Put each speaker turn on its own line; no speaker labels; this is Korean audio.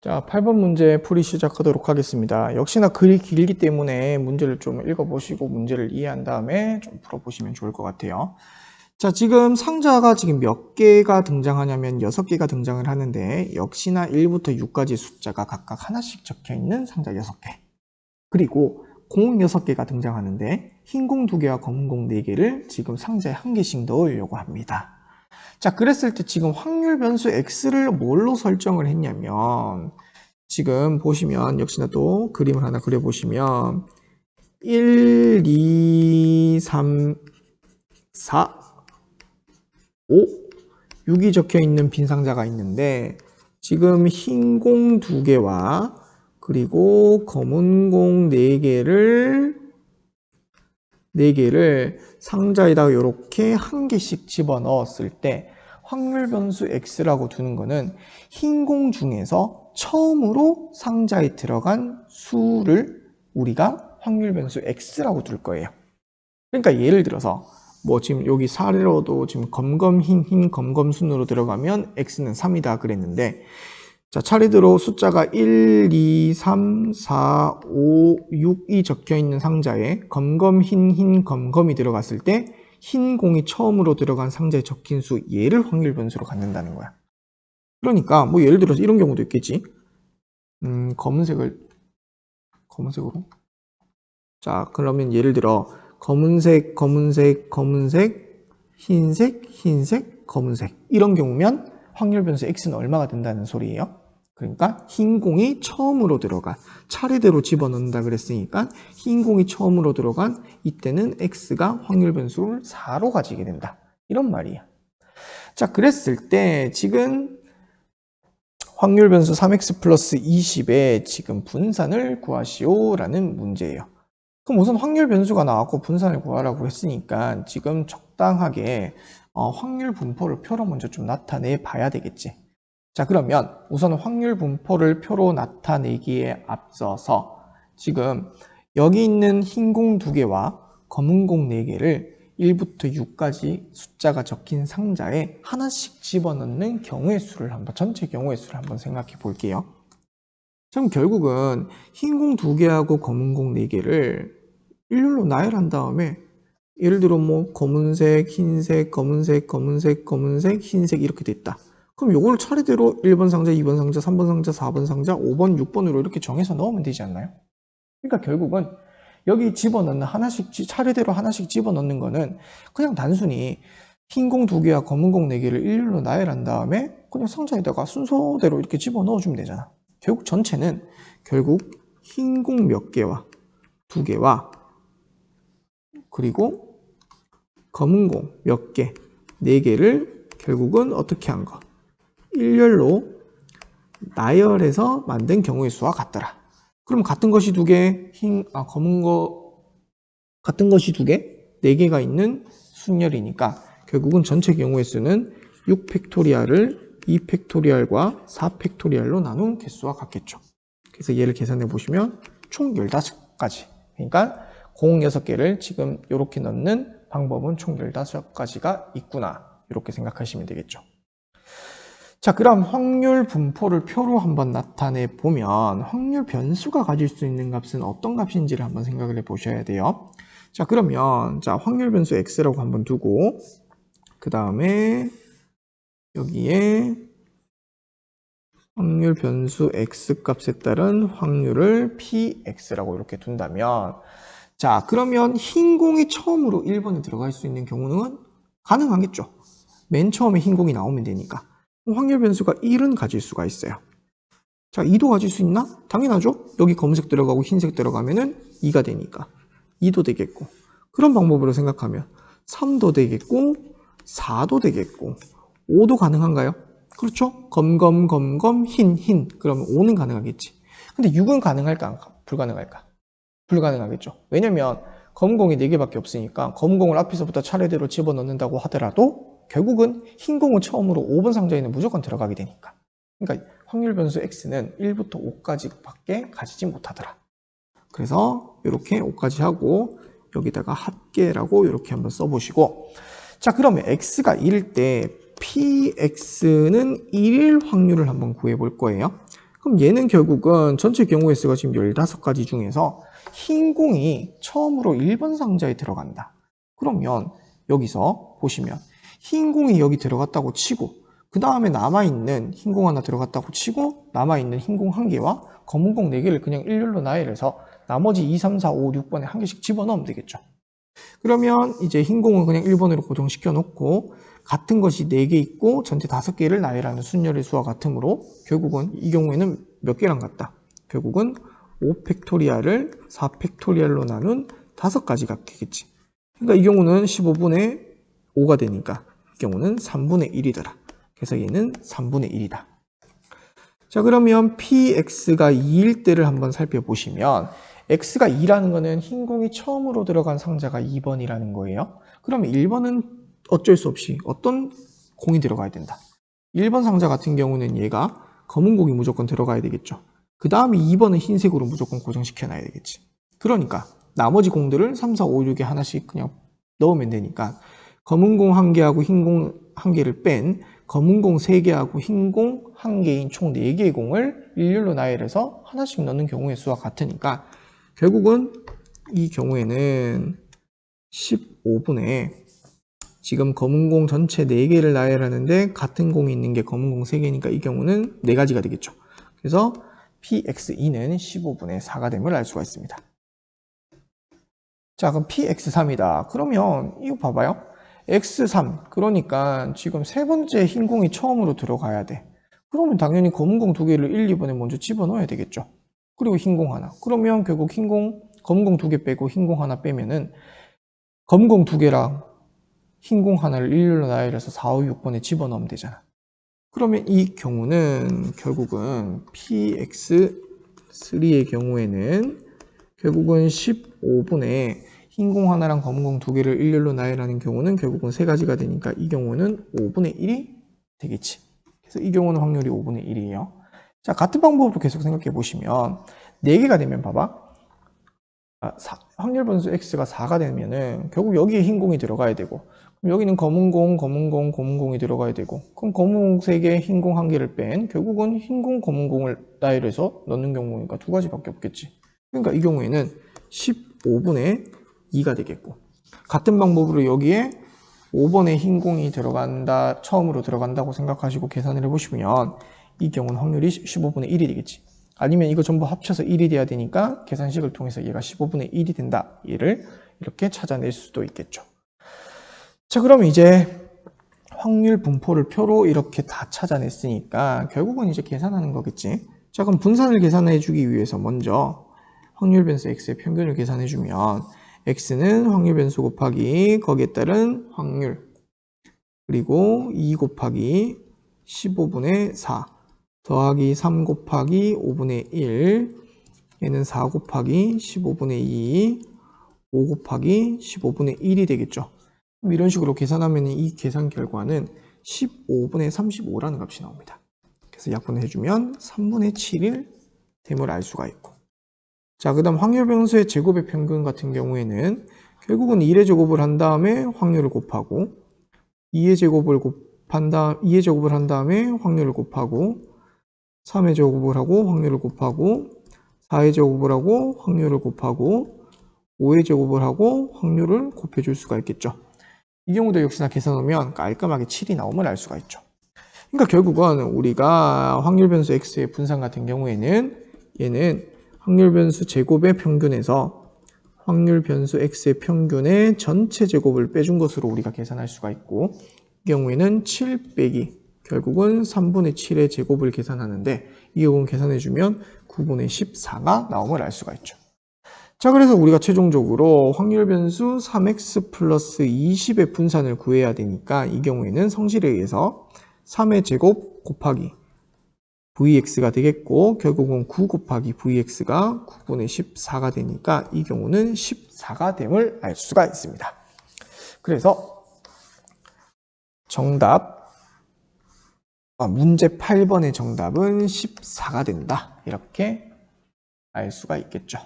자, 8번 문제 풀이 시작하도록 하겠습니다. 역시나 글이 길기 때문에 문제를 좀 읽어보시고 문제를 이해한 다음에 좀 풀어보시면 좋을 것 같아요. 자, 지금 상자가 지금 몇 개가 등장하냐면 6개가 등장을 하는데 역시나 1부터 6까지 숫자가 각각 하나씩 적혀 있는 상자 6개. 그리고 공 6개가 등장하는데 흰 공 2개와 검은 공 4개를 지금 상자에 1개씩 넣으려고 합니다. 자, 그랬을 때 지금 확률 변수 x를 뭘로 설정을 했냐면 지금 보시면 역시나 또 그림을 하나 그려보시면 1, 2, 3, 4, 5, 6이 적혀 있는 빈 상자가 있는데 지금 흰 공 2개와 그리고 검은 공 4개를 상자에다가 이렇게 1개씩 집어넣었을 때 확률 변수 x라고 두는 거는 흰 공 중에서 처음으로 상자에 들어간 수를 우리가 확률 변수 x라고 둘 거예요. 그러니까 예를 들어서 뭐 지금 여기 사례로도 지금 검검 흰 검검 순으로 들어가면 x는 3이다 그랬는데 자, 차례대로 숫자가 1, 2, 3, 4, 5, 6이 적혀 있는 상자에 검검 흰 검검이 들어갔을 때 흰 공이 처음으로 들어간 상자에 적힌 수 얘를 확률 변수로 갖는다는 거야. 그러니까 뭐 예를 들어서 이런 경우도 있겠지. 검은색으로. 자, 그러면 예를 들어 검은색, 흰색, 검은색 이런 경우면 확률 변수 x는 얼마가 된다는 소리예요? 그러니까 흰 공이 처음으로 들어간 차례대로 집어넣는다 그랬으니까 흰 공이 처음으로 들어간 이때는 x가 확률 변수를 4로 가지게 된다. 이런 말이야. 자, 그랬을 때 지금 확률 변수 3x 플러스 20의 지금 분산을 구하시오 라는 문제예요. 그럼 우선 확률 변수가 나왔고 분산을 구하라고 했으니까 지금 적당하게 확률 분포를 표로 먼저 좀 나타내 봐야 되겠지. 자, 그러면 우선 확률 분포를 표로 나타내기에 앞서서 지금 여기 있는 흰 공 2개와 검은 공 4개를 1부터 6까지 숫자가 적힌 상자에 하나씩 집어넣는 경우의 수를 한번 전체 경우의 수를 한번 생각해 볼게요. 그럼 결국은 흰 공 2개하고 검은 공 4개를 일렬로 나열한 다음에 예를 들어 뭐 검은색, 흰색, 검은색, 흰색 이렇게 됐다. 그럼 요거를 차례대로 1번 상자, 2번 상자, 3번 상자, 4번 상자, 5번, 6번으로 이렇게 정해서 넣으면 되지 않나요? 그러니까 결국은 여기 집어넣는 하나씩 차례대로 하나씩 집어넣는 거는 그냥 단순히 흰 공 2개와 검은 공 4개를 일렬로 나열한 다음에 그냥 상자에다가 순서대로 이렇게 집어넣어주면 되잖아. 결국 전체는 결국 흰 공 몇 개와 2개와 그리고 검은 공 몇 개, 4개를 결국은 어떻게 한 거? 일렬로 나열해서 만든 경우의 수와 같더라. 그럼 같은 것이 2개, 검은 거 같은 것이 2개, 4개가 있는 순열이니까 결국은 전체 경우의 수는 6팩토리얼을 2팩토리얼과 4팩토리얼로 나눈 개수와 같겠죠. 그래서 얘를 계산해 보시면 총 15가지. 그러니까 공 6개를 지금 이렇게 넣는 방법은 총 15가지가 있구나. 이렇게 생각하시면 되겠죠. 자, 그럼 확률 분포를 표로 한번 나타내 보면 확률 변수가 가질 수 있는 값은 어떤 값인지를 한번 생각을 해 보셔야 돼요. 자, 그러면 자, 확률 변수 x라고 한번 두고 그 다음에 여기에 확률 변수 x 값에 따른 확률을 px라고 이렇게 둔다면 자, 그러면 흰 공이 처음으로 1번에 들어갈 수 있는 경우는 가능하겠죠. 맨 처음에 흰 공이 나오면 되니까. 확률 변수가 1은 가질 수가 있어요. 자, 2도 가질 수 있나? 당연하죠. 여기 검은색 들어가고 흰색 들어가면은 2가 되니까 2도 되겠고 그런 방법으로 생각하면 3도 되겠고 4도 되겠고 5도 가능한가요? 그렇죠. 검검 흰 그러면 5는 가능하겠지. 근데 6은 가능할까? 불가능할까? 불가능하겠죠. 왜냐면 검은 공이 4개밖에 없으니까 검은 공을 앞에서부터 차례대로 집어넣는다고 하더라도 결국은 흰 공은 처음으로 5번 상자에는 무조건 들어가게 되니까. 그러니까 확률 변수 x는 1부터 5까지밖에 가지지 못하더라. 그래서 이렇게 5까지 하고 여기다가 합계라고 이렇게 한번 써보시고 자, 그러면 x가 1일 때 px는 1일 확률을 한번 구해 볼 거예요. 그럼 얘는 결국은 전체 경우의 수가 지금 15가지 중에서 흰 공이 처음으로 1번 상자에 들어간다. 그러면 여기서 보시면 흰 공이 여기 들어갔다고 치고 그 다음에 남아있는 흰 공 하나 들어갔다고 치고 남아있는 흰 공 1개와 검은 공 4개를 그냥 일렬로 나열해서 나머지 2, 3, 4, 5, 6번에 한 개씩 집어넣으면 되겠죠. 그러면 이제 흰 공은 그냥 1번으로 고정시켜 놓고 같은 것이 4개 있고 전체 5개를 나열하는 순열의 수와 같으므로 결국은 이 경우에는 몇 개랑 같다? 결국은 5팩토리얼을 4팩토리얼로 나눈 5가지가 되겠지. 그러니까 이 경우는 15분의 5가 되니까 이 경우는 3분의 1이더라. 그래서 얘는 3분의 1이다. 자, 그러면 px가 2일 때를 한번 살펴보시면 x가 2라는 거는 흰 공이 처음으로 들어간 상자가 2번이라는 거예요. 그러면 1번은 어쩔 수 없이 어떤 공이 들어가야 된다. 1번 상자 같은 경우는 얘가 검은 공이 무조건 들어가야 되겠죠. 그 다음에 2번은 흰색으로 무조건 고정시켜 놔야 되겠지. 그러니까 나머지 공들을 3, 4, 5, 6에 하나씩 그냥 넣으면 되니까 검은 공 1개하고 흰 공 1개를 뺀 검은 공 3개하고 흰 공 1개인 총 4개의 공을 일렬로 나열해서 하나씩 넣는 경우의 수와 같으니까 결국은 이 경우에는 15분에 지금 검은 공 전체 4개를 나열하는데 같은 공이 있는 게 검은 공 3개니까 이 경우는 4가지가 되겠죠. 그래서 px2는 15분의 4가 됨을 알 수가 있습니다. 자, 그럼 px3이다. 그러면 이거 봐봐요. x3 그러니까 지금 세 번째 흰 공이 처음으로 들어가야 돼. 그러면 당연히 검은 공 2개를 1, 2번에 먼저 집어넣어야 되겠죠. 그리고 흰 공 하나. 그러면 결국 검은 공 2개 빼고 흰 공 하나 빼면은 검은 공 2개랑 흰 공 하나를 일렬로 나열해서 4, 5, 6번에 집어넣으면 되잖아. 그러면 이 경우는 결국은 px3의 경우에는 결국은 15분에 흰 공 하나랑 검은 공 2개를 일렬로 나열하는 경우는 결국은 3가지가 되니까 이 경우는 5분의 1이 되겠지. 그래서 이 경우는 확률이 5분의 1이에요. 자, 같은 방법으로 계속 생각해 보시면 4개가 되면 봐봐. 확률 분수 x가 4가 되면은 결국 여기에 흰 공이 들어가야 되고 그럼 여기는 검은 공, 검은 공, 검은 공이 들어가야 되고 그럼 검은 공 3개, 흰 공 1개를 뺀 결국은 흰 공, 검은 공을 나열해서 넣는 경우니까 2가지밖에 없겠지. 그러니까 이 경우에는 15분의 2가 되겠고 같은 방법으로 여기에 5번의 흰 공이 들어간다, 처음으로 들어간다고 생각하시고 계산을 해보시면 이 경우는 확률이 15분의 1이 되겠지. 아니면 이거 전부 합쳐서 1이 돼야 되니까 계산식을 통해서 얘가 15분의 1이 된다. 얘를 이렇게 찾아낼 수도 있겠죠. 자, 그러면 이제 확률 분포를 표로 이렇게 다 찾아냈으니까 결국은 이제 계산하는 거겠지. 자, 그럼 분산을 계산해 주기 위해서 먼저 확률 변수 x의 평균을 계산해 주면 x는 확률 변수 곱하기 거기에 따른 확률 그리고 2 곱하기 15분의 4 더하기 3 곱하기 5분의 1 얘는 4 곱하기 15분의 2 5 곱하기 15분의 1이 되겠죠. 이런 식으로 계산하면 이 계산 결과는 15분의 35라는 값이 나옵니다. 그래서 약분을 해주면 3분의 7일 됨을 알 수가 있고 자, 그 다음 확률 변수의 제곱의 평균 같은 경우에는 결국은 1의 제곱을 한 다음에 확률을 곱하고 2의 제곱을 한 다음에 확률을 곱하고 3의 제곱을 하고 확률을 곱하고 4의 제곱을 하고 확률을 곱하고 5의 제곱을 하고 확률을 곱해줄 수가 있겠죠. 이 경우도 역시나 계산하면 깔끔하게 7이 나오면 알 수가 있죠. 그러니까 결국은 우리가 확률 변수 x의 분산 같은 경우에는 얘는 확률 변수 제곱의 평균에서 확률 변수 x의 평균의 전체 제곱을 빼준 것으로 우리가 계산할 수가 있고 이 경우에는 7 빼기 결국은 3분의 7의 제곱을 계산하는데 이 경우 계산해주면 9분의 14가 나옴을 알 수가 있죠. 자, 그래서 우리가 최종적으로 확률 변수 3x 플러스 20의 분산을 구해야 되니까 이 경우에는 성질에 의해서 3의 제곱 곱하기 vx가 되겠고 결국은 9 곱하기 vx가 9분의 14가 되니까 이 경우는 14가 됨을 알 수가 있습니다. 그래서 문제 8번의 정답은 14가 된다. 이렇게 알 수가 있겠죠.